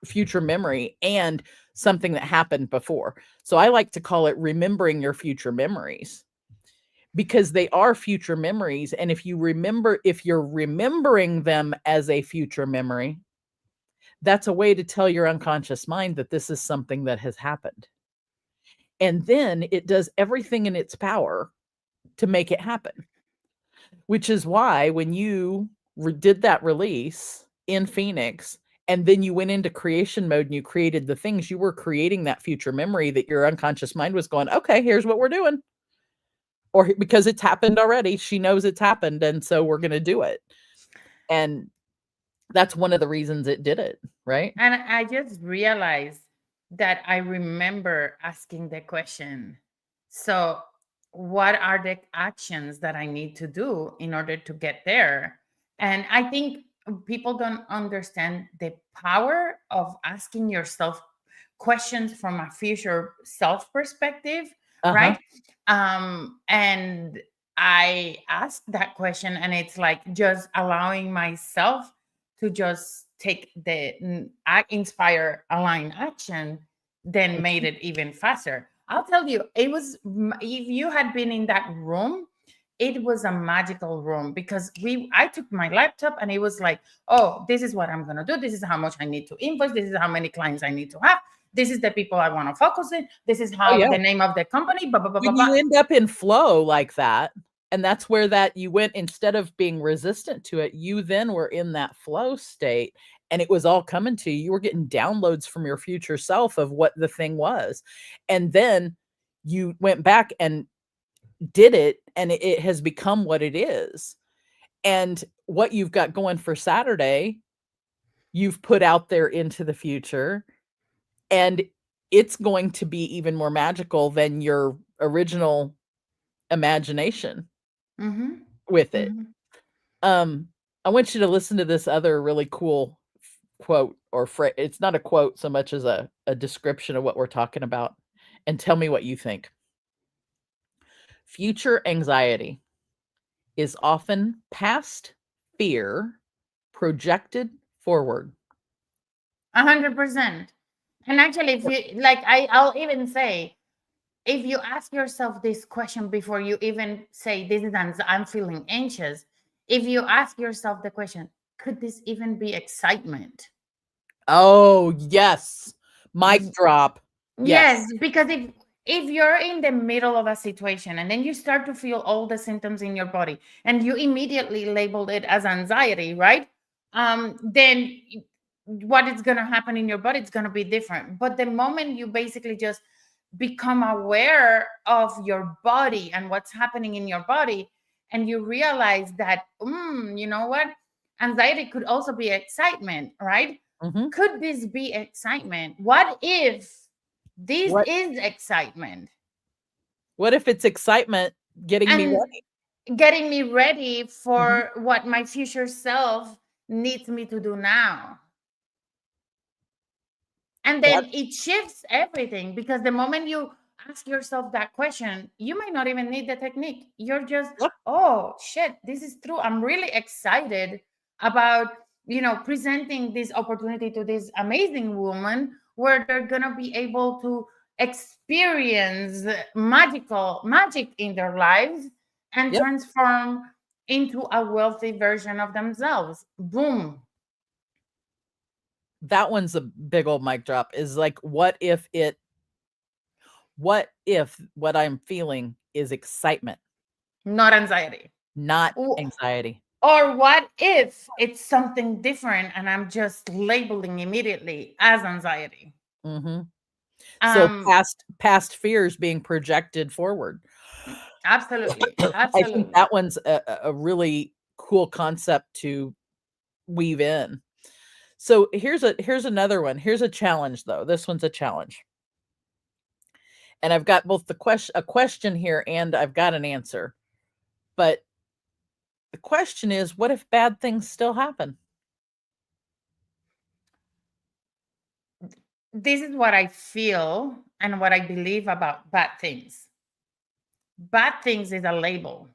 future memory, and something that happened before. So I like to call it remembering your future memories, because they are future memories. And if you're remembering them as a future memory, that's a way to tell your unconscious mind that this is something that has happened. And then it does everything in its power to make it happen, which is why when you did that release in Phoenix and then you went into creation mode and you created the things, you were creating that future memory that your unconscious mind was going, okay, here's what we're doing. Or because it's happened already, she knows it's happened, and so we're going to do it. And that's one of the reasons it did it, right? And I just realized that I remember asking the question, so what are the actions that I need to do in order to get there? And I think people don't understand the power of asking yourself questions from a future self perspective, right? And I asked that question, and it's like just allowing myself to just take the inspire align action, then made it even faster. I'll tell you, it was, if you had been in that room, it was a magical room, because I took my laptop and it was like, oh, this is what I'm going to do. This is how much I need to invoice. This is how many clients I need to have. This is the people I want to focus in. This is how the name of the company. When you end up in flow like that, and that's where that you went, instead of being resistant to it, you then were in that flow state, and it was all coming to you. You were getting downloads from your future self of what the thing was. And then you went back and did it, and it has become what it is. And what you've got going for Saturday, you've put out there into the future, and it's going to be even more magical than your original imagination with it. I want you to listen to this other really cool quote or phrase. It's not a quote so much as a description of what we're talking about, and tell me what you think. Future anxiety is often past fear projected forward. 100%. And actually, if you like, I'll even say, if you ask yourself this question before you even say this is I'm feeling anxious, if you ask yourself the question, could this even be excitement? Oh, yes. Mic drop. Yes, because if you're in the middle of a situation and then you start to feel all the symptoms in your body and you immediately labeled it as anxiety, right? Then what is going to happen in your body, it's going to be different. But the moment you basically just become aware of your body and what's happening in your body, and you realize that, you know what? Anxiety could also be excitement, right? Could this be excitement? What if this is excitement? What if it's excitement getting me ready? Getting me ready for what my future self needs me to do now. And then it shifts everything, because the moment you ask yourself that question, you might not even need the technique. You're just, oh shit, this is true. I'm really excited about, presenting this opportunity to this amazing woman, where they're going to be able to experience magic in their lives and transform into a wealthy version of themselves. Boom. That one's a big old mic drop. Is like, what if what I'm feeling is excitement, not anxiety? Not anxiety. Or what if it's something different and I'm just labeling immediately as anxiety? So past fears being projected forward. Absolutely. I think that one's a really cool concept to weave in. So here's another one. Here's a challenge, though. This one's a challenge. And I've got both a question here, and I've got an answer. But the question is, what if bad things still happen? This is what I feel and what I believe about bad things. Bad things is a label.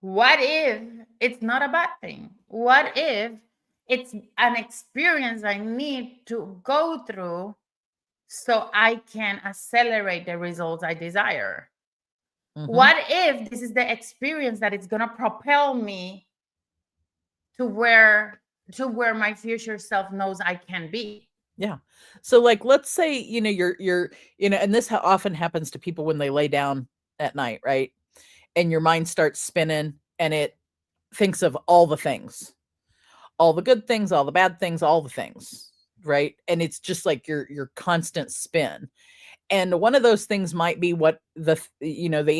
What if it's not a bad thing? What if it's an experience I need to go through so I can accelerate the results I desire? What if this is the experience that is going to propel me to where my future self knows I can be? Yeah. So like, let's say, you're, and this often happens to people when they lay down at night, right? And your mind starts spinning and it thinks of all the things. all the good things, all the bad things, all the things, right? And it's just like your constant spin. And one of those things might be what the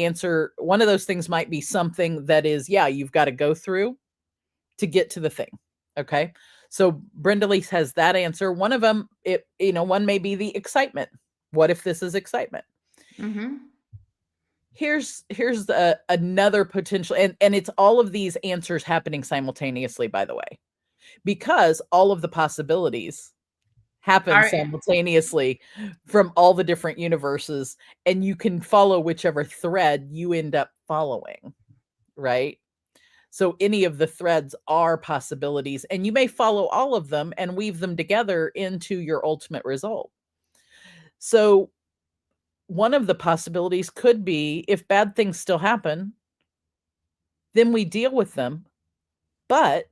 answer, one of those things might be something that is, yeah, you've got to go through to get to the thing. Okay. So Brenda Lee has that answer. One of them, one may be the excitement. What if this is excitement? Mm-hmm. Here's another potential, and it's all of these answers happening simultaneously, by the way, because all of the possibilities happen simultaneously from all the different universes, and you can follow whichever thread you end up following, right? So any of the threads are possibilities, and you may follow all of them and weave them together into your ultimate result. So one of the possibilities could be, if bad things still happen, then we deal with them. But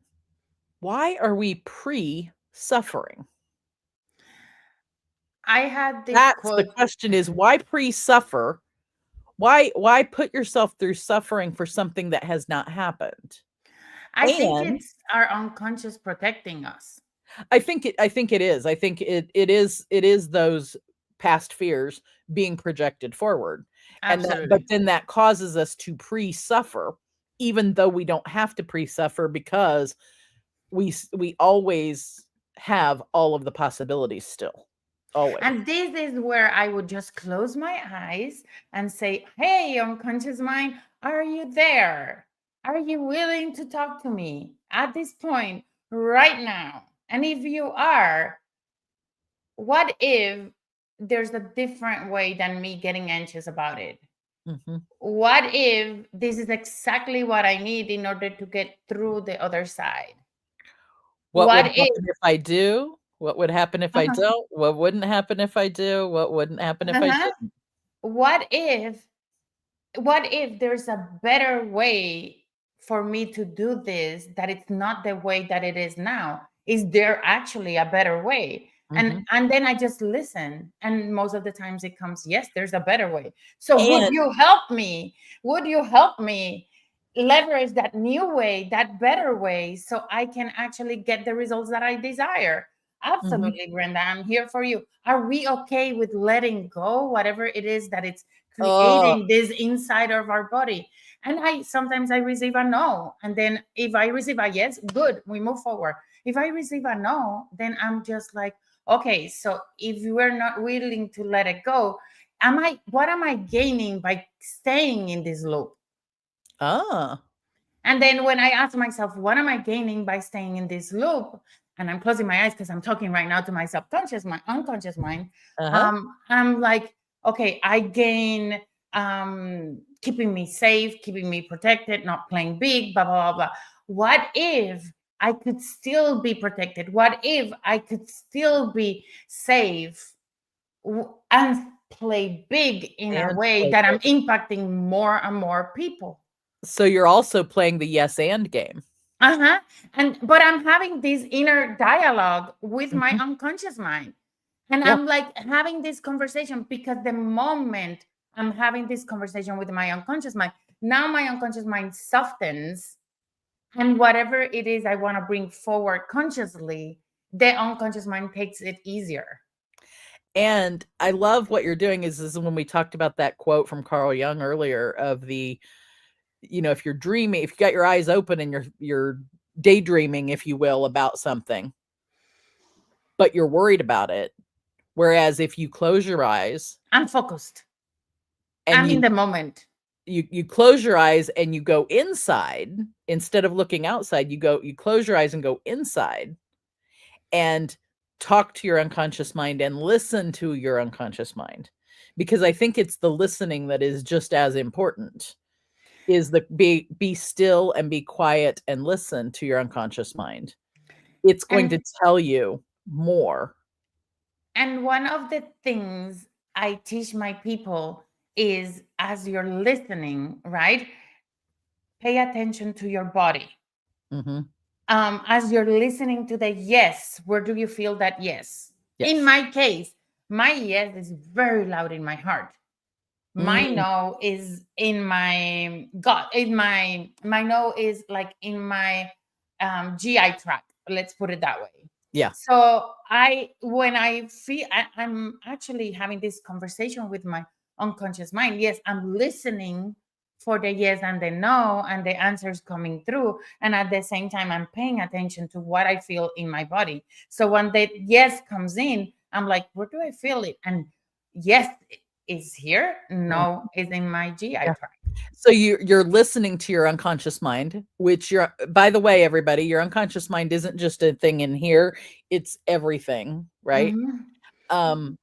why are we pre-suffering? I had this That's quote. the question, is why pre-suffer? Why put yourself through suffering for something that has not happened? I think it's our unconscious protecting us. I think it is. I think it is those past fears being projected forward. Absolutely. But then that causes us to pre-suffer, even though we don't have to pre-suffer, because we always have all of the possibilities still. Always. And this is where I would just close my eyes and say, hey, unconscious mind, are you there? Are you willing to talk to me at this point right now? And if you are, what if there's a different way than me getting anxious about it? Mm-hmm. What if this is exactly what I need in order to get through the other side? What would happen if I do? What would happen if I Uh-huh. don't? What wouldn't happen if I do? What wouldn't happen if I didn't? What if there's a better way for me to do this, that it's not the way that it is now? Is there actually a better way? Mm-hmm. And then I just listen, and most of the times it comes, yes, there's a better way. So would you help me? Would you help me leverage that new way, that better way, so I can actually get the results that I desire? Absolutely, Brenda, I'm here for you. Are we okay with letting go whatever it is that it's creating this inside of our body? And sometimes I receive a no, and then if I receive a yes, good, we move forward. If I receive a no, then I'm just like, okay, so if you are not willing to let it go, what am I gaining by staying in this loop? And then when I ask myself, what am I gaining by staying in this loop? And I'm closing my eyes because I'm talking right now to my subconscious, my unconscious mind. I'm like, okay, I gain keeping me safe, keeping me protected, not playing big, blah, blah, blah, blah. What if I could still be protected? What if I could still be safe and play big in a way that I'm impacting more and more people? So you're also playing the yes and game. But I'm having this inner dialogue with my unconscious mind. And I'm like having this conversation, because the moment I'm having this conversation with my unconscious mind, now my unconscious mind softens. And whatever it is I want to bring forward consciously, the unconscious mind takes it easier. And I love what you're doing is when we talked about that quote from Carl Jung earlier of the, if you're dreaming, if you got your eyes open and you're daydreaming, if you will, about something, but you're worried about it. Whereas if you close your eyes, I'm focused. And I'm in the moment. You close your eyes and you go inside instead of looking outside. You close your eyes and go inside and talk to your unconscious mind and listen to your unconscious mind, because I think it's the listening that is just as important. Is the be still and be quiet and listen to your unconscious mind. It's going to tell you more. And one of the things I teach my people is, as you're listening, right? Pay attention to your body. As you're listening to the yes, where do you feel that yes? In my case, my yes is very loud in my heart. My no is in my gut. My no is like in my GI tract. Let's put it that way. Yeah. So when I feel I'm actually having this conversation with my unconscious mind. Yes, I'm listening for the yes and the no and the answers coming through. And at the same time, I'm paying attention to what I feel in my body. So when the yes comes in, I'm like, where do I feel it? And yes, it's here. No, it's in my GI Yeah. tract. So you're listening to your unconscious mind, which by the way, everybody, your unconscious mind isn't just a thing in here, it's everything, right? Mhm.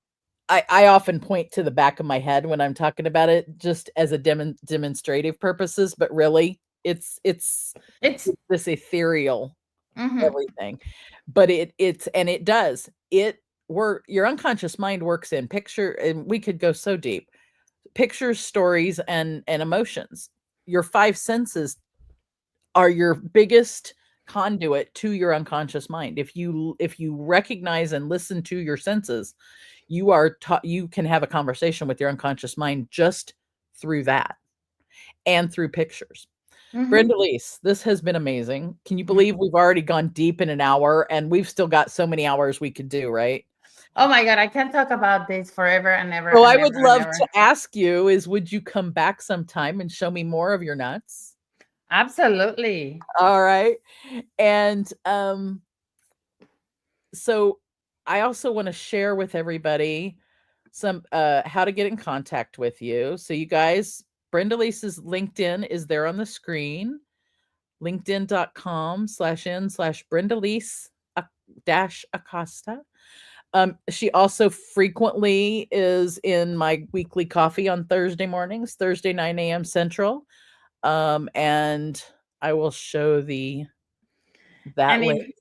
I often point to the back of my head when I'm talking about it, just as a demonstrative purposes, but really it's It's this ethereal mhm. everything. But it does. Your unconscious mind works in picture, and we could go so deep. Pictures, stories, and emotions. Your five senses are your biggest conduit to your unconscious mind. If you recognize and listen to your senses, you can have a conversation with your unconscious mind just through that and through pictures. Brenda Mhm. Lise, this has been amazing. Can you believe we've already gone deep in an hour and we've still got so many hours we could do, right? Oh my God, I can talk about this forever and ever So and I would ever and love ever. to ask you would you come back sometime and show me more of your nuts? Absolutely. All right. And so I also want to share with everybody some how to get in contact with you. So you guys, Brenda Lisa's LinkedIn is there on the screen. LinkedIn.com/n/Brenda Lise Acosta. She also frequently is in my weekly coffee on Thursday mornings, Thursday 9 a.m. Central. And I will show that And link.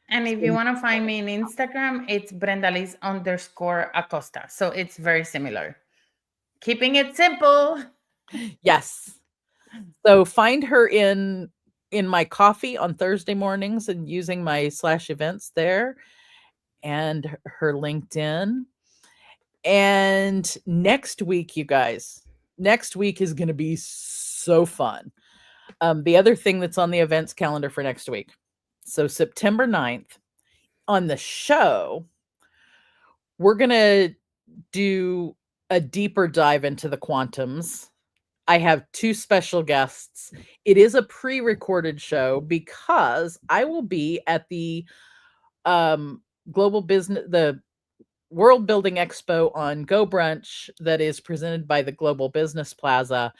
if you want to find me in Instagram, it's Brendalis_Acosta. So it's very similar. Keeping it simple. Yes. So find her in my coffee on Thursday mornings and using my /events there and her LinkedIn. And next week, you guys, next week is going to be so fun. The other thing that's on the events calendar for next week. So September 9th on the show, we're going to do a deeper dive into the quantums. I have two special guests. It is a pre-recorded show because I will be at the the World Building Expo on Go Brunch that is presented by the Global Business Plaza,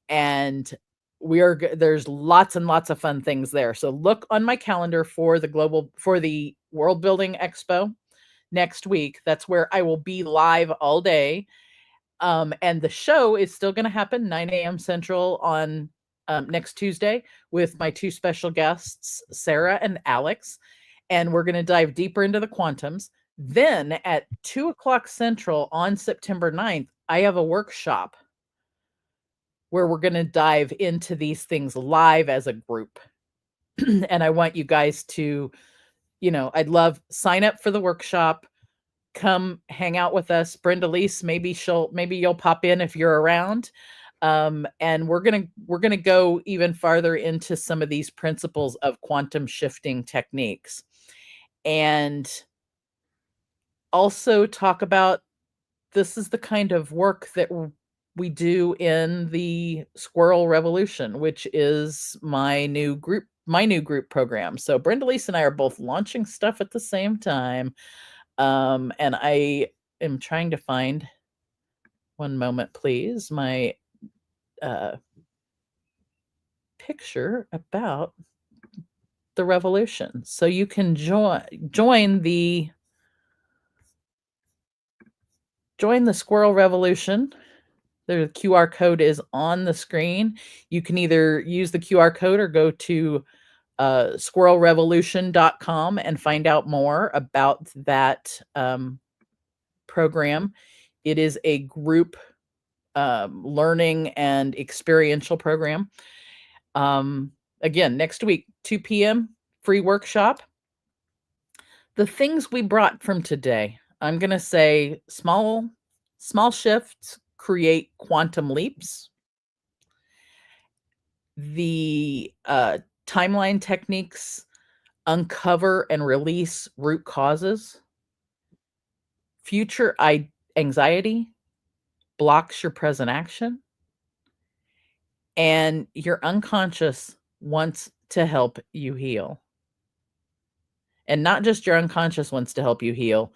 and there's lots and lots of fun things there. So look on my calendar for the World Building Expo next week. That's where I will be live all day. And the show is still going to happen 9 a.m. Central on next Tuesday with my two special guests, Sarah and Alex. And we're going to dive deeper into the quantums. Then at 2:00 Central on September 9th, I have a workshop where we're going to dive into these things live as a group. And I want you guys to, I'd love sign up for the workshop. Come hang out with us. Brenda Lise, maybe you'll pop in if you're around. And we're gonna go even farther into some of these principles of quantum shifting techniques. And also talk about this is the kind of work that we do in the Squirrel Revolution, which is my new group program. So Brenda Lise and I are both launching stuff at the same time. And I am trying to find, one moment, please, my picture about the revolution. So you can join the Squirrel Revolution. The QR code is on the screen. You can either use the QR code or go to squirrelrevolution.com and find out more about that program. It is a group learning and experiential program. Again, next week, 2 p.m., free workshop. The things we brought from today, I'm going to say small shifts create quantum leaps. The timeline techniques uncover and release root causes. Future anxiety blocks your present action. And your unconscious wants to help you heal. And not just your unconscious wants to help you heal.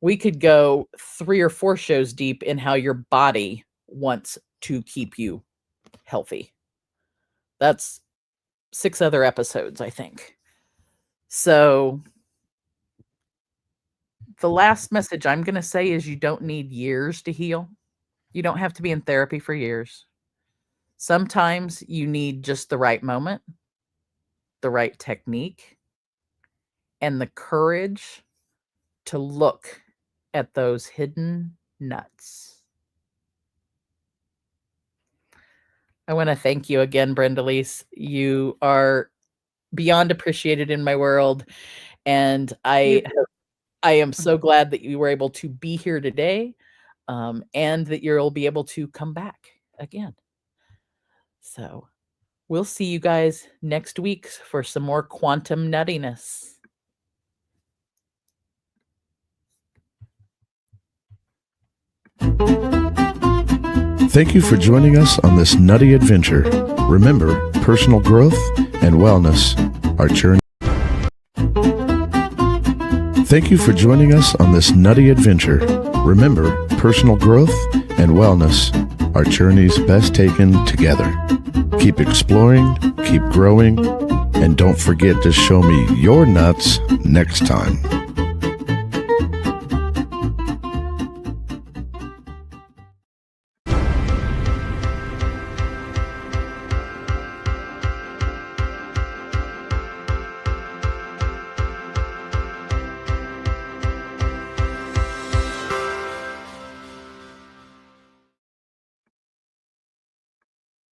We could go 3 or 4 shows deep in how your body wants to keep you healthy. That's 6 other episodes, I think. So the last message I'm going to say is you don't need years to heal. You don't have to be in therapy for years. Sometimes you need just the right moment, the right technique, and the courage to look at those hidden nuts. I want to thank you again, Brenda-Lise. You are beyond appreciated in my world, and I am so glad that you were able to be here today, and that you'll be able to come back again. So we'll see you guys next week for some more quantum nuttiness. Thank you for joining us on this nutty adventure. Remember, personal growth and wellness are journey. Thank you for joining us on this nutty adventure. Remember, personal growth and wellness are journeys best taken together. Keep exploring, keep growing, and don't forget to show me your nuts next time.